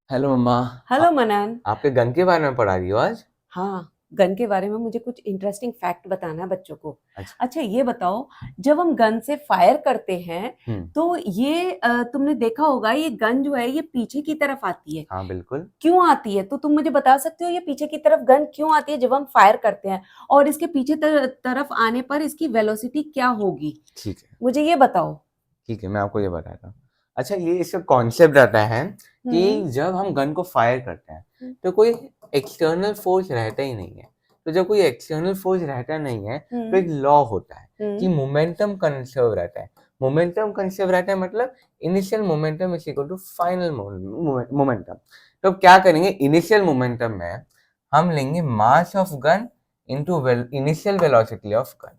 Hello मम्मा। Hello मनन। आपके gun के बारे में पढ़ा रही हो आज? हाँ, गन के बारे में मुझे कुछ इंटरेस्टिंग फैक्ट बताना है बच्चों को। अच्छा। अच्छा ये बताओ, जब हम गन से फायर करते हैं हम्म। तो ये तुमने देखा होगा, ये गन जो है ये पीछे की तरफ आती है। हाँ बिल्कुल। क्यों आती है? तो तुम मुझे बता सकते हो ये पीछे की तरफ गन क्यों आती है जब हम फायर करते हैं, और इसके पीछे तरफ आने पर इसकी वेलोसिटी क्या होगी? ठीक है। मुझे ये बताओ। ठीक है, मैं आपको ये बताता हूँ। अच्छा, ये इसका कॉन्सेप्ट रहता है कि हम्म। जब हम गन को फायर करते हैं हम्म। तो कोई एक्सटर्नल फोर्स रहता ही नहीं है। तो जब कोई एक्सटर्नल फोर्स रहता नहीं है तो हम्म। एक लॉ होता है कि हम्म। मोमेंटम कंजर्व रहता है। मोमेंटम कंजर्व रहता है मतलब initial momentum is equal to final momentum. तो अब क्या करेंगे, इनिशियल मोमेंटम में हम लेंगे mass of gun into initial velocity of gun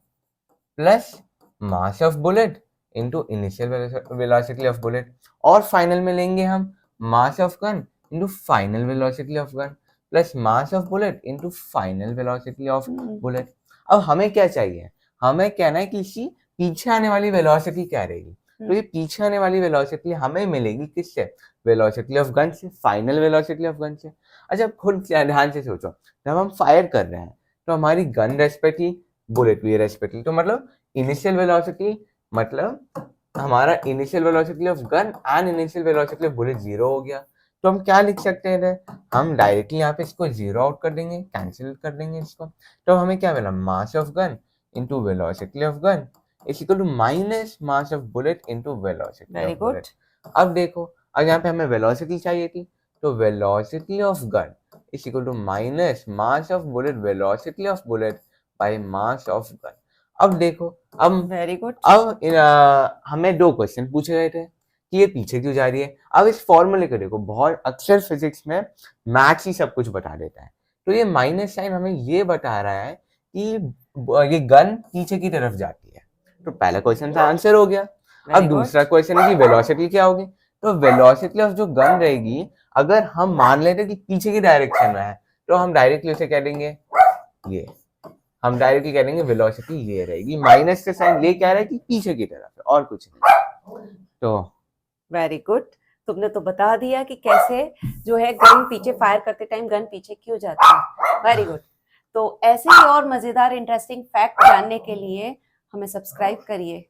plus mass of bullet into initial velocity of bullet, और फाइनल में लेंगे हम mass of gun into final velocity of gun plus mass of bullet into final velocity of hmm. Bullet. अब हमें क्या चाहिए, हमें कहना है कि इसी पीछे आने वाली वेलोसिटी क्या रहेगी। तो ये पीछे आने वाली वेलोसिटी हमें मिलेगी किससे, वेलोसिटी ऑफ गन से, फाइनल वेलोसिटी ऑफ गन से। अच्छा खुद ध्यान से सोचो, जब हम फायर कर रहे हैं तो हमारी गन रेस्पेक्टली, बुलेट भी रेस्पेक्टली, तो मतलब इनिशियल वेलोसिटी, मतलब हमारा initial velocity of gun and initial velocity of bullet zero हो गया। तो हम क्या लिख सकते हैं, हम डायरेक्टली यहाँ पे इसको जीरो आउट कर देंगे, कैंसिल कर देंगे इसको। तो हमें क्या मिला, mass of gun into velocity of gun is equal to minus mass of bullet into velocity very of good. Bullet. अब देखो, अब यहाँ पे हमें वेलोसिटी चाहिए थी, तो velocity of gun is equal to minus mass of bullet velocity of bullet by mass of gun. अब देखो, अब वेरी गुड। हमें दो क्वेश्चन पूछे गए थे कि ये पीछे क्यों जा रही है। अब इस फॉर्मूले को देखो, बहुत अक्सर फिजिक्स में मैथ्स ही सब कुछ बता देता है। तो ये माइनस साइन हमें ये बता रहा है कि ये गन पीछे की तरफ जाती है। तो पहला क्वेश्चन का आंसर हो गया। अब वेरी गुड। दूसरा क्वेश्चन है कि वेलोसिटी क्या होगी। तो वेलोसिटी ऑफ जो गन रहेगी, अगर हम मान लेते कि पीछे की डायरेक्शन में है, तो हम डायरेक्टली उसे कह देंगे ये, हम डायरेक्टली कह देंगे वेलोसिटी ये रहेगी। माइनस से साइन ले क्या रहा है कि पीछे की तरफ है और कुछ नहीं। तो वेरी गुड। तुमने तो बता दिया कि कैसे जो है गन पीछे फायर करते टाइम गन पीछे क्यों जाती है। Very good. तो ऐसे ही और मजेदार इंटरेस्टिंग फैक्ट जानने के लिए हमें सब्सक्राइब करिए।